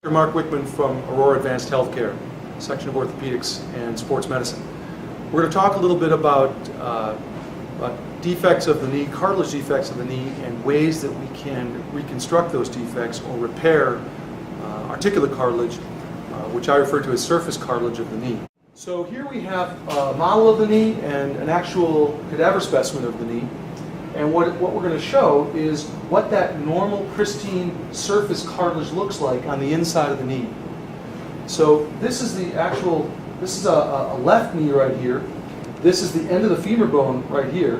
Dr. Mark Wickman from Aurora Advanced Healthcare, section of orthopedics and sports medicine. We're going to talk a little bit about defects of the knee, cartilage defects of the knee, and ways that we can reconstruct those defects or repair articular cartilage, which I refer to as surface cartilage of the knee. So here we have a model of the knee and an actual cadaver specimen of the knee. And what we're going to show is what that normal, pristine surface cartilage looks like on the inside of the knee. So this is a left knee right here. This is the end of the femur bone right here.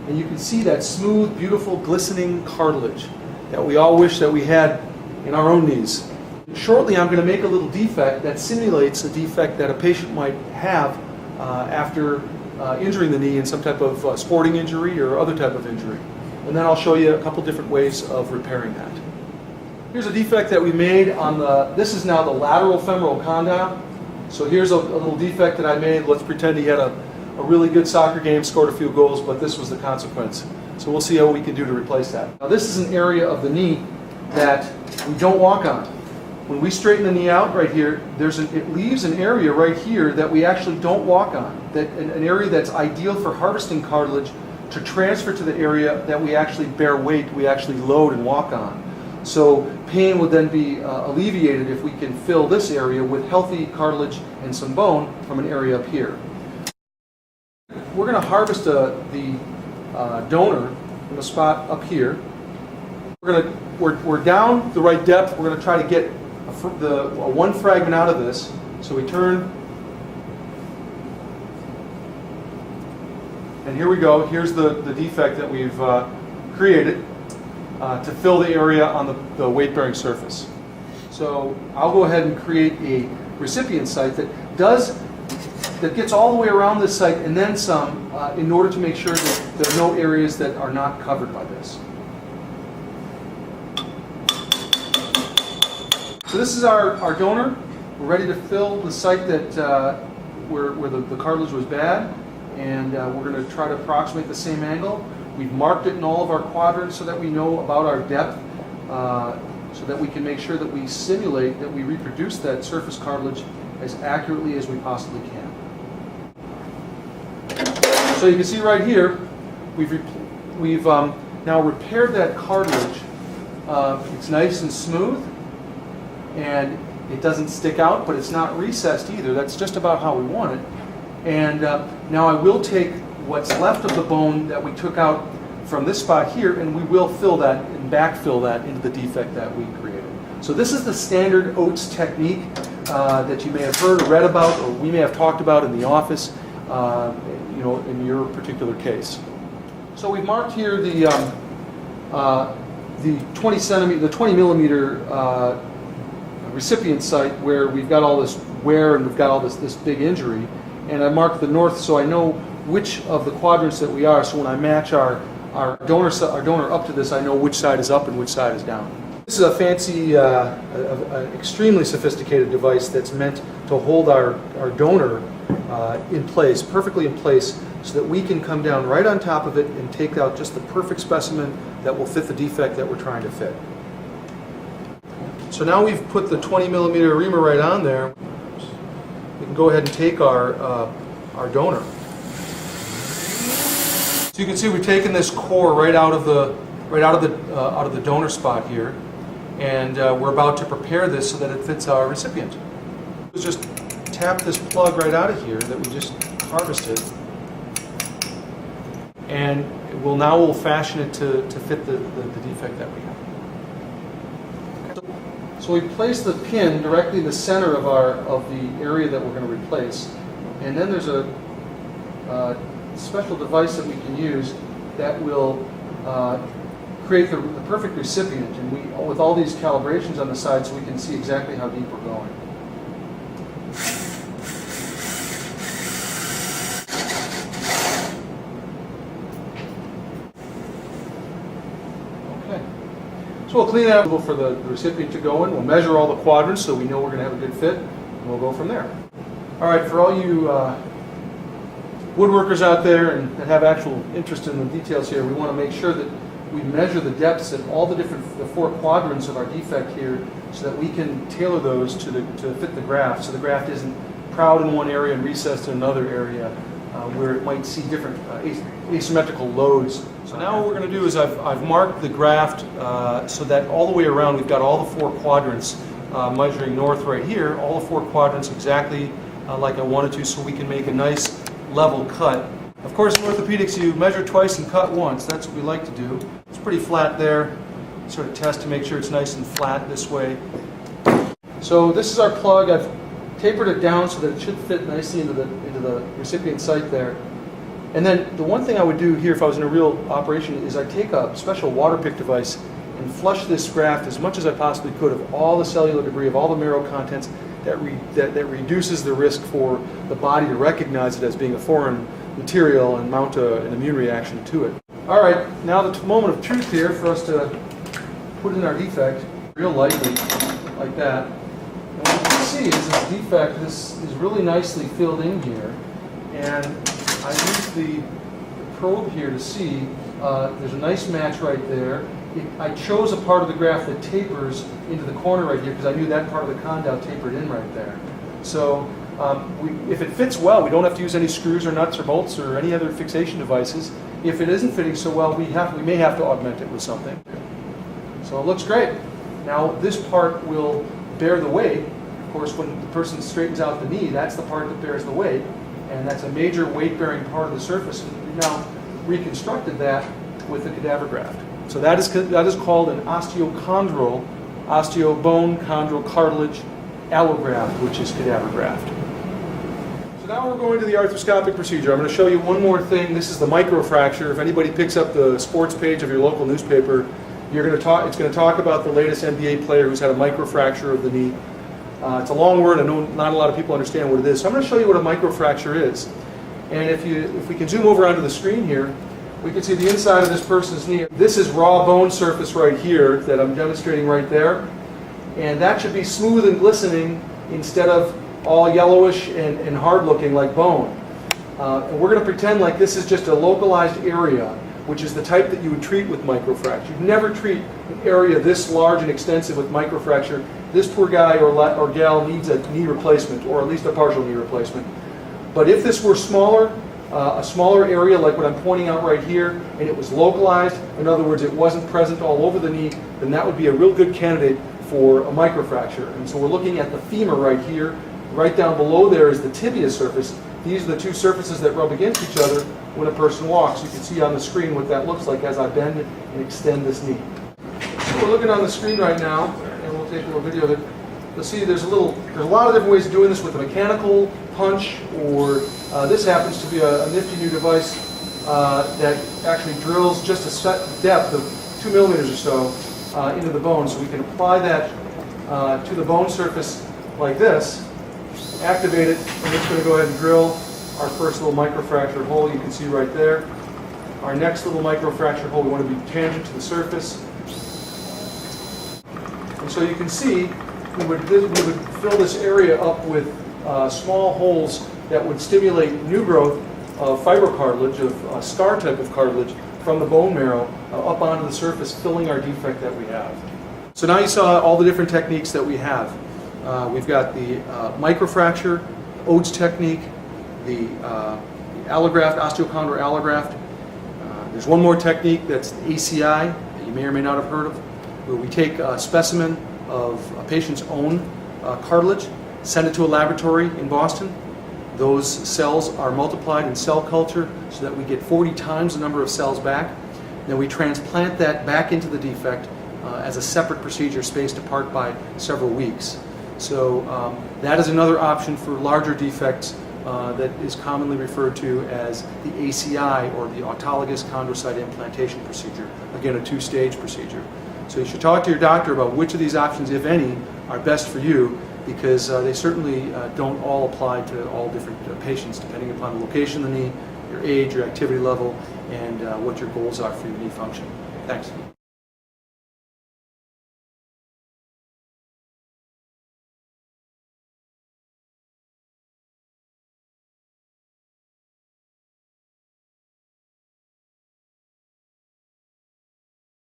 And you can see that smooth, beautiful, glistening cartilage that we all wish that we had in our own knees. Shortly, I'm going to make a little defect that simulates a defect that a patient might have after injuring the knee in some type of sporting injury or other type of injury. And then I'll show you a couple different ways of repairing that. Here's a defect that we made on this is now the lateral femoral condyle. So here's a little defect that I made. Let's pretend he had a really good soccer game, scored a few goals, but this was the consequence. So we'll see how we can do to replace that. Now this is an area of the knee that we don't walk on. When we straighten the knee out right here, it leaves an area right here that we actually don't walk on. An area that's ideal for harvesting cartilage to transfer to the area that we actually bear weight, we actually load and walk on. So pain would then be alleviated if we can fill this area with healthy cartilage and some bone from an area up here. We're going to harvest the donor from a spot up here. We're down the right depth. We're going to try to get one fragment out of this. So we turn, and here we go. Here's the defect that we've created to fill the area on the weight-bearing surface. So I'll go ahead and create a recipient site that gets all the way around this site and then some in order to make sure that there are no areas that are not covered by this. So this is our donor. We're ready to fill the site that where the cartilage was bad, and we're going to try to approximate the same angle. We've marked it in all of our quadrants so that we know about our depth, so that we can make sure that we simulate, that we reproduce that surface cartilage as accurately as we possibly can. So you can see right here, we've now repaired that cartilage. It's nice and smooth, and it doesn't stick out, but it's not recessed either. That's just about how we want it. And now I will take what's left of the bone that we took out from this spot here, and we will fill that and backfill that into the defect that we created. So this is the standard Oates technique that you may have heard or read about, or we may have talked about in the office, in your particular case. So we've marked here the 20 millimeter recipient site where we've got all this wear and we've got all this big injury, and I marked the north so I know which of the quadrants that we are, so when I match our donor up to this, I know which side is up and which side is down. This is a fancy, extremely sophisticated device that's meant to hold our donor in place, perfectly in place, so that we can come down right on top of it and take out just the perfect specimen that will fit the defect that we're trying to fit. So now we've put the 20 millimeter reamer right on there. We can go ahead and take our donor. So you can see we've taken this core right out of the donor spot here, and we're about to prepare this so that it fits our recipient. Let's just tap this plug right out of here that we just harvested, and we'll fashion it to fit the defect that we have. So we place the pin directly in the center of the area that we're going to replace, and then there's a special device that we can use that will create the perfect recipient, and with all these calibrations on the side, so we can see exactly how deep we're going. So we'll clean that up for the recipient to go in. We'll measure all the quadrants so we know we're going to have a good fit, and we'll go from there. All right, for all you woodworkers out there and that have actual interest in the details here, we want to make sure that we measure the depths at all the 4 quadrants of our defect here so that we can tailor those to fit the graft, so the graft isn't proud in one area and recessed in another area where it might see different asymmetrical loads. So now what we're going to do is I've marked the graft so that all the way around we've got all the four quadrants measuring north right here, all the four quadrants exactly like I wanted to, so we can make a nice level cut. Of course, in orthopedics you measure twice and cut once. That's what we like to do. It's pretty flat there. Sort of test to make sure it's nice and flat this way. So this is our plug. I've tapered it down so that it should fit nicely into the recipient site there. And then the one thing I would do here if I was in a real operation is I'd take a special water pick device and flush this graft as much as I possibly could of all the cellular debris, of all the marrow contents that reduces the risk for the body to recognize it as being a foreign material and mount an immune reaction to it. All right, now the moment of truth here for us to put in our defect real lightly, like that. And what you can see is this defect, this is really nicely filled in here. And I used the probe here to see there's a nice match right there. I chose a part of the graft that tapers into the corner right here because I knew that part of the condyle tapered in right there. So if it fits well, we don't have to use any screws or nuts or bolts or any other fixation devices. If it isn't fitting so well, we may have to augment it with something. So it looks great. Now this part will bear the weight. Of course, when the person straightens out the knee, that's the part that bears the weight, and that's a major weight-bearing part of the surface. And we've now reconstructed that with the cadaver graft. So that is called an osteochondral, osteobone chondral cartilage allograft, which is cadaver graft. So now we're going to the arthroscopic procedure. I'm going to show you one more thing. This is the microfracture. If anybody picks up the sports page of your local newspaper, it's going to talk about the latest NBA player who's had a microfracture of the knee. It's a long word. I know not a lot of people understand what it is. So I'm going to show you what a microfracture is. And if we can zoom over onto the screen here, we can see the inside of this person's knee. This is raw bone surface right here that I'm demonstrating right there. And that should be smooth and glistening instead of all yellowish and hard looking like bone. And we're going to pretend like this is just a localized area, which is the type that you would treat with microfracture. You'd never treat an area this large and extensive with microfracture. This poor guy or gal needs a knee replacement, or at least a partial knee replacement. But if this were smaller, a smaller area like what I'm pointing out right here, and it was localized, in other words, it wasn't present all over the knee, then that would be a real good candidate for a microfracture. And so we're looking at the femur right here. Right down below there is the tibia surface. These are the two surfaces that rub against each other when a person walks. You can see on the screen what that looks like as I bend and extend this knee. So we're looking on the screen right now, and we'll take a little video of it. You'll see there's a lot of different ways of doing this with a mechanical punch, or this happens to be a nifty new device that actually drills just a set depth of 2 millimeters or so into the bone. So we can apply that to the bone surface like this, activate it, and it's going to go ahead and drill our first little microfracture hole you can see right there. Our next little microfracture hole, we want to be tangent to the surface. And so you can see we would fill this area up with small holes that would stimulate new growth of fibrocartilage, of scar type of cartilage from the bone marrow up onto the surface, filling our defect that we have. So now you saw all the different techniques that we have. We've got the microfracture, Oates technique, the allograft, osteochondral allograft. There's one more technique, that's the ACI, that you may or may not have heard of, where we take a specimen of a patient's own cartilage, send it to a laboratory in Boston. Those cells are multiplied in cell culture so that we get 40 times the number of cells back. Then we transplant that back into the defect as a separate procedure spaced apart by several weeks. So that is another option for larger defects that is commonly referred to as the ACI, or the autologous chondrocyte implantation procedure. Again, a two-stage procedure. So you should talk to your doctor about which of these options, if any, are best for you, because they certainly don't all apply to all different patients, depending upon the location of the knee, your age, your activity level, and what your goals are for your knee function. Thanks.